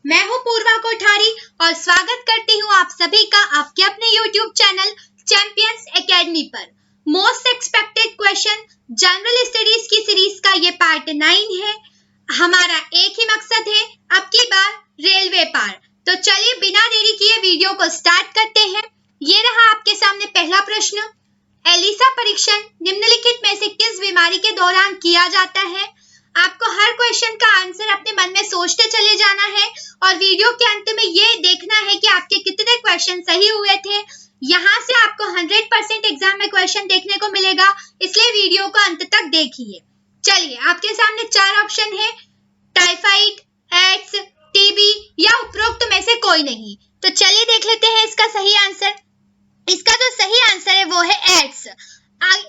मैं हूं पूर्वा कोठारी और स्वागत करती हूं आप सभी का आपके अपने YouTube चैनल चैंपियंस एकेडमी पर। Most expected question general studies की सीरीज का ये पार्ट 9 है। हमारा एक ही मकसद है, अब की बार रेलवे पार। तो चलिए बिना देरी किए वीडियो को स्टार्ट करते हैं। ये रहा आपके सामने पहला प्रश्न। एलिसा परीक्षण निम्नलिखित में से किस बीमारी के दौरान किया जाता है? आपको हर क्वेश्चन का आंसर अपने मन में सोचते चले जाना है और वीडियो के अंत में ये देखना है कि आपके कितने क्वेश्चन सही हुए थे। यहाँ से आपको 100% एग्जाम में क्वेश्चन देखने को मिलेगा, इसलिए वीडियो को अंत तक देखिए। चलिए, आपके सामने 4 ऑप्शन है, टाइफाइड, एड्स, टीबी या उपरोक्त में से कोई नहीं। तो चलिए देख लेते हैं इसका सही आंसर। इसका जो सही आंसर है वो है एड्स।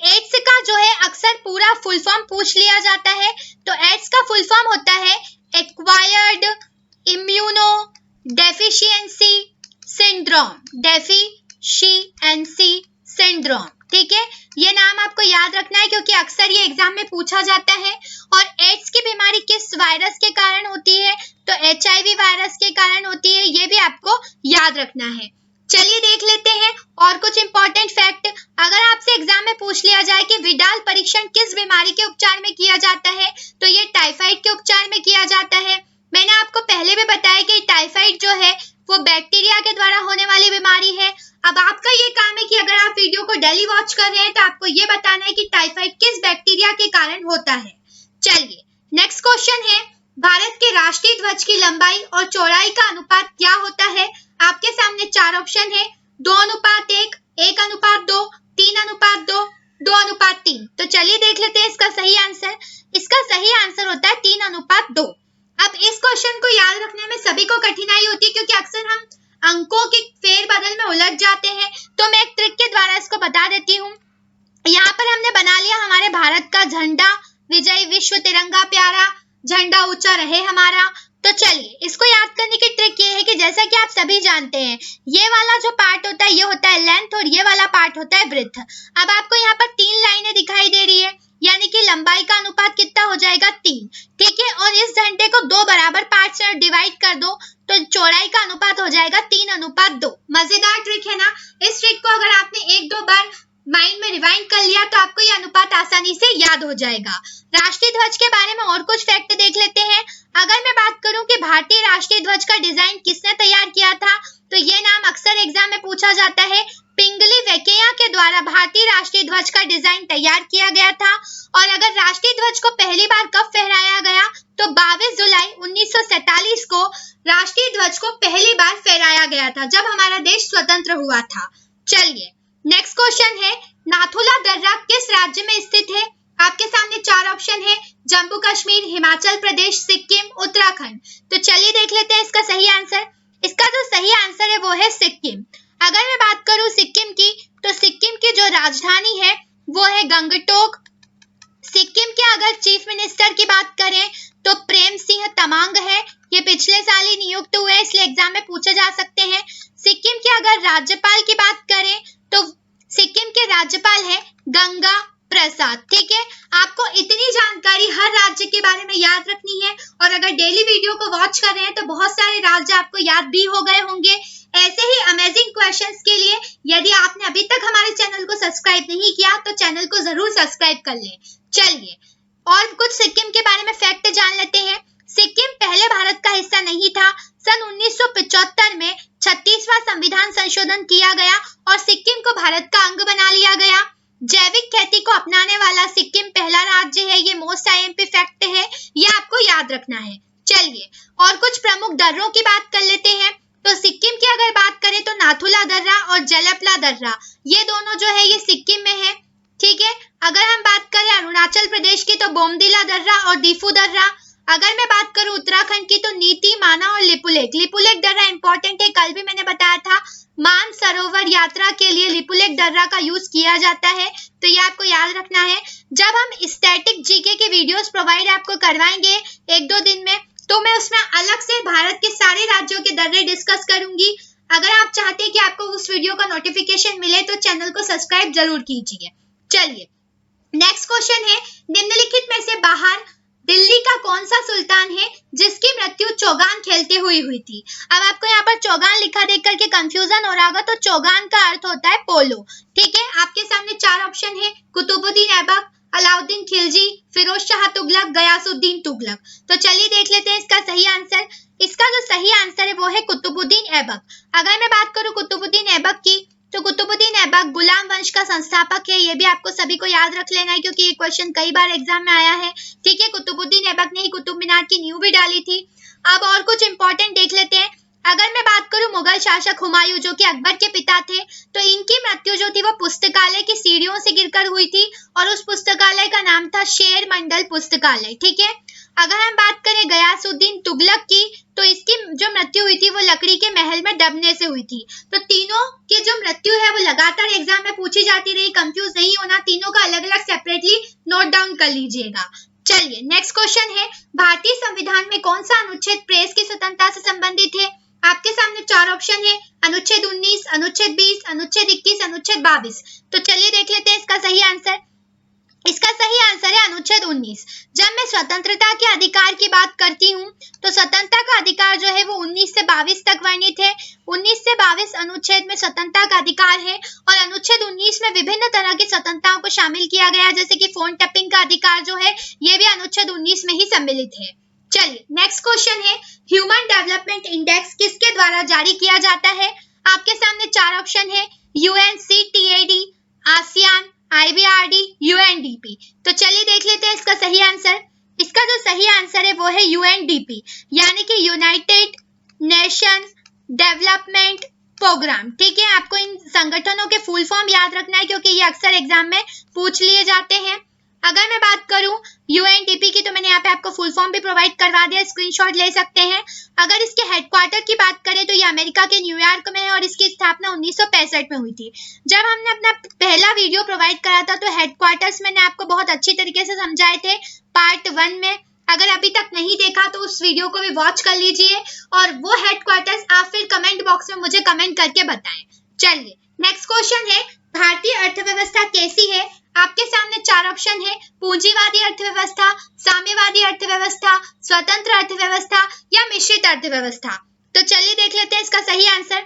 एड्स का जो है अक्सर पूरा फुल फॉर्म पूछ लिया जाता है। तो एड्स का फुल फॉर्म होता है acquired immuno deficiency syndrome, deficiency syndrome. ठीक है, ये नाम आपको याद रखना है क्योंकि अक्सर ये एग्जाम में पूछा जाता है। और एड्स की बीमारी किस वायरस के कारण होती है? तो HIV वायरस के कारण होती है, ये भी आपको याद रखना है। चलिए देख लेते हैं और कुछ इंपॉर्टेंट फैक्ट। अगर आपसे एग्जाम में पूछ लिया जाए कि विडाल परीक्षण किस बीमारी के उपचार में किया जाता है, तो ये टाइफाइड के उपचार में किया जाता है। मैंने आपको पहले भी बताया कि टाइफाइड जो है वो बैक्टीरिया के द्वारा होने वाली बीमारी है। अब आपका ये काम है कि अगर आप वीडियो को डेली वॉच कर रहे हैं तो आपको ये बताना है कि टाइफाइड किस बैक्टीरिया के कारण होता है। चलिए नेक्स्ट क्वेश्चन है, भारत के राष्ट्रीय ध्वज की लंबाई और चौड़ाई का अनुपात क्या होता है? आपके सामने 4 ऑप्शन है, 2:1, 1:2, 3:2, 2:3। तो चलिए देख लेते हैं इसका सही आंसर। इसका सही आंसर होता है 3:2। अब इस क्वेश्चन को याद रखने में सभी को कठिनाई होती है क्योंकि अक्सर हम अंकों के फेरबदल में उलझ जाते हैं। तो मैं एक ट्रिक के द्वारा इसको बता देती हूँ। यहाँ पर हमने बना लिया हमारे भारत का झंडा, विजय विश्व तिरंगा प्यारा, झंडा ऊंचा रहे हमारा। तो चलिए इसको याद करने की ट्रिक ये है कि जैसा कि आप सभी जानते हैं, ये वाला जो पार्ट होता है ये होता है लेंथ और ये वाला पार्ट होता है ब्रेड्थ। अब आपको यहाँ पर 3 लाइनें दिखाई दे रही है, यानी कि लंबाई का अनुपात कितना हो जाएगा? 3। ठीक है, और इस झंडे को 2 बराबर पार्ट से डिवाइड कर दो तो चौड़ाई का अनुपात हो जाएगा 3:2। मजेदार ट्रिक है ना? इस ट्रिक को अगर आपने 1-2 बार माइंड में रिवाइंड कर लिया तो आपको ये अनुपात आसानी से याद हो जाएगा। राष्ट्रीय ध्वज के बारे में और कुछ फैक्ट देख लेते हैं। अगर मैं बात करूं कि भारतीय राष्ट्रीय ध्वज का डिजाइन किसने तैयार किया था, तो ये नाम अक्सर एग्जाम में पूछा जाता है। पिंगली वेंकैया के द्वारा भारतीय राष्ट्रीय ध्वज का डिजाइन तैयार किया गया था। और अगर राष्ट्रीय ध्वज को पहली बार कब फहराया गया, तो 22 जुलाई 1947 को राष्ट्रीय ध्वज को पहली बार फहराया गया था, जब हमारा देश स्वतंत्र हुआ था। चलिए नेक्स्ट क्वेश्चन है, नाथुला दर्रा किस राज्य में स्थित है? आपके सामने 4 ऑप्शन है, जम्मू कश्मीर, हिमाचल प्रदेश, सिक्किम, उत्तराखंड। तो चलिए देख लेते हैं इसका सही आंसर। इसका जो सही आंसर है वो है सिक्किम। अगर मैं बात करूं सिक्किम की, तो सिक्किम की जो राजधानी है वो है गंगटोक। सिक्किम के अगर चीफ मिनिस्टर की बात करें तो प्रेम सिंह तमांग है। ये पिछले साल ही नियुक्त हुए, इसलिए एग्जाम में पूछे जा सकते हैं। सिक्किम के अगर राज्यपाल की बात करें तो सिक्किम के राज्यपाल है गंगा प्रसाद। ठीक है, आपको इतनी जानकारी हर राज्य के बारे में याद रखनी है और अगर डेली वीडियो को वॉच कर रहे हैं तो बहुत सारे राज्य आपको याद भी हो गए होंगे। ऐसे ही अमेजिंग क्वेश्चंस के लिए यदि आपने अभी तक हमारे चैनल को सब्सक्राइब नहीं किया तो चैनल को जरूर सब्सक्राइब कर लें। चलिए और कुछ सिक्किम के बारे में फैक्ट जान लेते हैं। सिक्किम पहले भारत का हिस्सा नहीं था। सन 1975 में 36वां संविधान संशोधन किया गया और सिक्किम को भारत का अंग बना लिया गया। जैविक खेती को अपनाने वाला सिक्किम पहला राज्य है। ये मोस्ट IMP फैक्ट है, ये आपको याद रखना है। चलिए और कुछ प्रमुख दर्रों की बात कर लेते हैं। तो सिक्किम की अगर बात करें तो नाथुला दर्रा और जलपला दर्रा, ये दोनों जो है ये सिक्किम में है। ठीक है, अगर हम बात करें अरुणाचल प्रदेश की तो बोमदिला दर्रा और दीफू दर्रा। अगर मैं बात करूं उत्तराखंड की तो नीति, माना और लिपुलेख। लिपुलेख दर्रा इंपॉर्टेंट है, कल भी मैंने बताया था। मान सरोवर यात्रा के लिए लिपुलेख दर्रा का यूज किया जाता है, तो ये आपको याद रखना है। जब हम स्टैटिक जीके के वीडियोस प्रोवाइड आपको करवाएंगे 1-2 दिन में, तो मैं उसमें अलग से भारत के सारे राज्यों के दर्रे डिस्कस करूंगी। अगर आप चाहते हैं कि आपको उस वीडियो का नोटिफिकेशन मिले तो चैनल को सब्सक्राइब जरूर कीजिए। चलिए नेक्स्ट क्वेश्चन है, निम्नलिखित में से बाहर दिल्ली का कौन सा सुल्तान है जिसकी मृत्यु चौगान खेलते हुए हुई थी? अब आपको यहाँ पर चौगान लिखा देख करके कंफ्यूजन हो रहा होगा, तो चौगान का अर्थ होता है पोलो। ठीक है, आपके सामने 4 ऑप्शन है, कुतुबुद्दीन ऐबक, अलाउद्दीन खिलजी, फिरोज शाह तुगलक, गयासुद्दीन तुगलक। तो चलिए देख लेते हैं इसका सही आंसर। इसका जो सही आंसर है वो है कुतुबुद्दीन ऐबक। अगर मैं बात करूं कुतुबुद्दीन ऐबक की, तो कुतुबुद्दीन ऐबक गुलाम वंश का संस्थापक है। ये भी आपको सभी को याद रख लेना है क्योंकि ये क्वेश्चन कई बार एग्जाम में आया है। ठीक है, कुतुबुद्दीन ऐबक ने ही कुतुब मीनार की नींव भी डाली थी। अब और कुछ इंपॉर्टेंट देख लेते हैं। अगर मैं बात करूं मुगल शासक हुमायूं जो कि अकबर के पिता थे, तो इनकी मृत्यु जो थी वो पुस्तकालय की सीढ़ियों से गिरकर हुई थी और उस पुस्तकालय का नाम था शेर मंडल पुस्तकालय। ठीक है, अगर हम बात करें गयासुद्दीन तुगलक की, तो इसकी जो मृत्यु हुई थी वो लकड़ी के महल में दबने से हुई थी। तो तीनों की जो मृत्यु है वो लगातार एग्जाम में पूछी जाती रही, कंफ्यूज नहीं होना, तीनों का अलग अलग सेपरेटली नोट डाउन कर लीजिएगा। चलिए नेक्स्ट क्वेश्चन है, भारतीय संविधान में कौन सा अनुच्छेद प्रेस की स्वतंत्रता से संबंधित है? आपके सामने 4 ऑप्शन है, अनुच्छेद 19, अनुच्छेद 20, अनुच्छेद 21, अनुच्छेद 22। तो चलिए देख लेते हैं इसका सही आंसर। इसका सही आंसर है अनुच्छेद 19। जब मैं स्वतंत्रता के अधिकार की बात करती हूँ, तो स्वतंत्रता का अधिकार जो है वो 19 से 22 तक वर्णित है। 19 से 22 अनुच्छेद में स्वतंत्रता का अधिकार है और अनुच्छेद 19 में विभिन्न तरह की स्वतंत्रताओं को शामिल किया गया, जैसे कि फोन टैपिंग का अधिकार जो है ये भी अनुच्छेद 19 में ही सम्मिलित है। चलिए नेक्स्ट क्वेश्चन है, ह्यूमन डेवलपमेंट इंडेक्स किसके द्वारा जारी किया जाता है? आपके सामने 4 ऑप्शन है, UNCTAD, आसियान, IBRD, UNDP। तो चलिए देख लेते हैं इसका सही आंसर। इसका जो सही आंसर है वो है UNDP, यानी कि यूनाइटेड नेशन डेवलपमेंट प्रोग्राम। ठीक है, आपको इन संगठनों के फुल फॉर्म याद रखना है क्योंकि ये अक्सर एग्जाम में पूछ लिए जाते हैं। अगर मैं बात करूं UNDP की, तो मैंने यहाँ पे आपको फुल फॉर्म भी प्रोवाइड करवा दिया, स्क्रीनशॉट ले सकते हैं। अगर इसके हेडक्वार्टर की बात करें तो ये अमेरिका के न्यूयॉर्क में है और इसकी स्थापना 1965 में हुई थी। जब हमने अपना पहला वीडियो प्रोवाइड करा था तो हेडक्वार्टर्स मैंने आपको बहुत अच्छी तरीके से समझाए थे पार्ट 1 में। अगर अभी तक नहीं देखा तो उस वीडियो को भी वॉच कर लीजिए और वो हेडक्वार्टर्स आप फिर कमेंट बॉक्स में मुझे कमेंट करके बताएं। चलिए नेक्स्ट क्वेश्चन है, भारतीय अर्थव्यवस्था कैसी है? आपके सामने 4 ऑप्शन है, पूंजीवादी अर्थव्यवस्था, साम्यवादी अर्थव्यवस्था, स्वतंत्र अर्थव्यवस्था या मिश्रित अर्थव्यवस्था। तो चलिए देख लेते हैं इसका सही आंसर।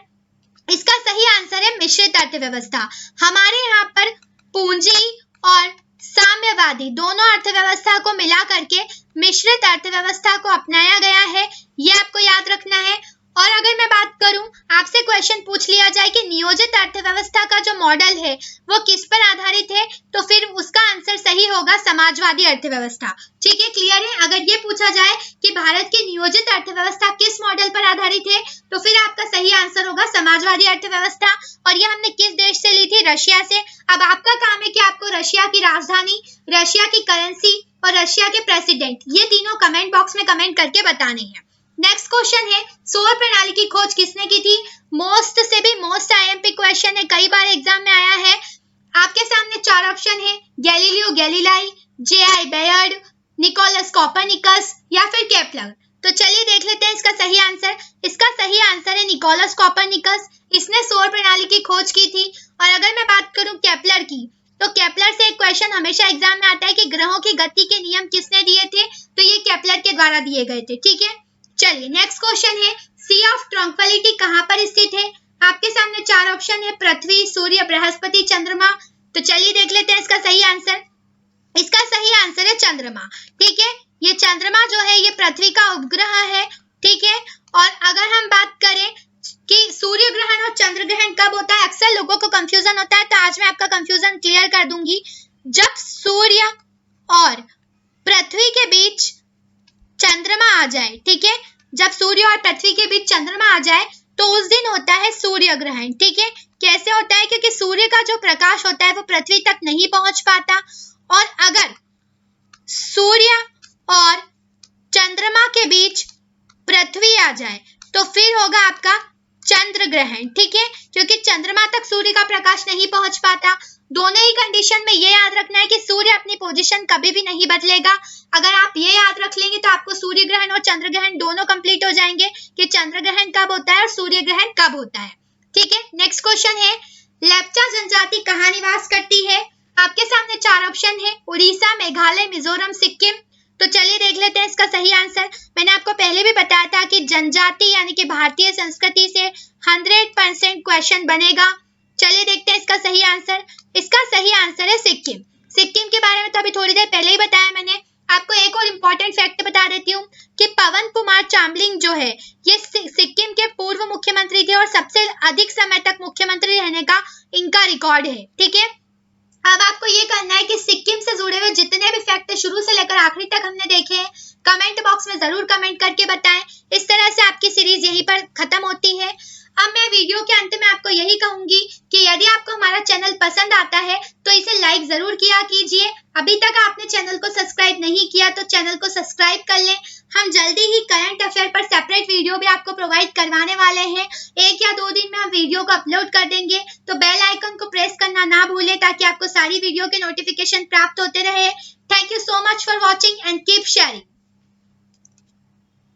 इसका सही आंसर है मिश्रित अर्थव्यवस्था। हमारे यहाँ पर पूंजी और साम्यवादी दोनों अर्थव्यवस्था को मिला करके मिश्रित अर्थव्यवस्था को अपनाया गया है, ये आपको याद रखना है। और अगर मैं बात करूं, आपसे क्वेश्चन पूछ लिया जाए कि नियोजित अर्थव्यवस्था का जो मॉडल है वो किस पर आधारित है, तो फिर उसका आंसर सही होगा समाजवादी अर्थव्यवस्था। ठीक है, क्लियर है? अगर ये पूछा जाए कि भारत की नियोजित अर्थव्यवस्था किस मॉडल पर आधारित है, तो फिर आपका सही आंसर होगा समाजवादी अर्थव्यवस्था। और ये हमने किस देश से ली थी? रशिया से। अब आपका काम है कि आपको रशिया की राजधानी, रशिया की करेंसी और रशिया के प्रेसिडेंट, ये तीनों कमेंट बॉक्स में कमेंट करके बताने हैं। नेक्स्ट क्वेश्चन है, सौर प्रणाली की खोज किसने की थी? मोस्ट से भी मोस्ट IMP क्वेश्चन है, कई बार एग्जाम में आया है। आपके सामने 4 ऑप्शन है, Galileo Galilei, J.I. Baird, Nicolaus Copernicus या फिर केपलर। तो चलिए देख लेते हैं इसका सही आंसर। इसका सही आंसर है निकोलस कॉपरनिकस। इसने सौर प्रणाली की खोज की थी। और अगर मैं बात करूं केपलर की, तो केपलर से एक क्वेश्चन हमेशा एग्जाम में आता है कि ग्रहों की गति के नियम किसने दिए थे, तो ये केपलर के द्वारा दिए गए थे। ठीक है, चलिए नेक्स्ट क्वेश्चन है, सी ऑफ ट्रंक्विलिटी कहां पर स्थित है? आपके सामने 4 ऑप्शन है, पृथ्वी, सूर्य, बृहस्पति, चंद्रमा। तो चलिए देख लेते हैं इसका सही आंसर। इसका सही आंसर है चंद्रमा। ठीक है, ये चंद्रमा जो है ये पृथ्वी का उपग्रह है। ठीक है, और अगर हम बात करें कि सूर्य ग्रहण और चंद्र ग्रहण कब होता है, अक्सर लोगों को कंफ्यूजन होता है, तो आज मैं आपका कंफ्यूजन क्लियर कर दूंगी। जब सूर्य और पृथ्वी के बीच चंद्रमा आ जाए, ठीक है, जब सूर्य और पृथ्वी के बीच चंद्रमा आ जाए तो उस दिन होता है सूर्य ग्रहण। ठीक है, कैसे होता है? क्योंकि सूर्य का जो प्रकाश होता है वो पृथ्वी तक नहीं पहुंच पाता, और अगर सूर्य और चंद्रमा के बीच पृथ्वी आ जाए तो फिर होगा आपका चंद्र ग्रहण। ठीक है, क्योंकि चंद्रमा तक सूर्य का प्रकाश नहीं पहुंच पाता। दोनों ही कंडीशन में ये याद रखना है कि सूर्य अपनी पोजीशन कभी भी नहीं बदलेगा। अगर आप ये याद रख लेंगे तो आपको सूर्य ग्रहण और चंद्र ग्रहण दोनों कंप्लीट हो जाएंगे कि चंद्र ग्रहण कब होता है और सूर्य ग्रहण कब होता है। ठीक है, नेक्स्ट क्वेश्चन है, लेप्चा जनजाति कहाँ निवास करती है? आपके सामने 4 ऑप्शन है, उड़ीसा, मेघालय, मिजोरम, सिक्किम। तो चलिए देख लेते हैं इसका सही आंसर। मैंने आपको पहले भी बताया था कि जनजाति यानी कि भारतीय संस्कृति से 100% क्वेश्चन बनेगा। चलिए देखते हैं इसका सही आंसर। इसका सही आंसर है सिक्किम। सिक्किम के बारे में तो अभी थोड़ी देर पहले ही बताया मैंने। आपको एक और इम्पोर्टेंट फैक्ट बता देती हूँ कि पवन कुमार चामलिंग जो है ये सिक्किम के पूर्व मुख्यमंत्री थे और सबसे अधिक समय तक मुख्यमंत्री रहने का इनका रिकॉर्ड है। ठीक है, अब आपको ये करना है कि सिक्किम से जुड़े हुए जितने भी फैक्ट शुरू से लेकर आखिरी तक हमने देखे हैं, कमेंट बॉक्स में जरूर कमेंट करके बताएं। इस तरह से आपकी सीरीज यहीं पर खत्म होती है। अब मैं वीडियो के अंत में आपको यही कहूंगी कि यदि आपको हमारा चैनल पसंद आता है तो इसे लाइक जरूर किया कीजिए। अभी तक आपने चैनल को सब्सक्राइब नहीं किया तो चैनल को सब्सक्राइब कर लें। हम जल्दी ही करंट अफेयर पर सेपरेट वीडियो भी आपको प्रोवाइड करवाने वाले हैं। 1 या 2 दिन में हम वीडियो को अपलोड कर देंगे, तो बेल आइकन को प्रेस करना ना भूलें ताकि आपको सारी वीडियो के नोटिफिकेशन प्राप्त होते रहे। Thank you so much for watching and keep sharing.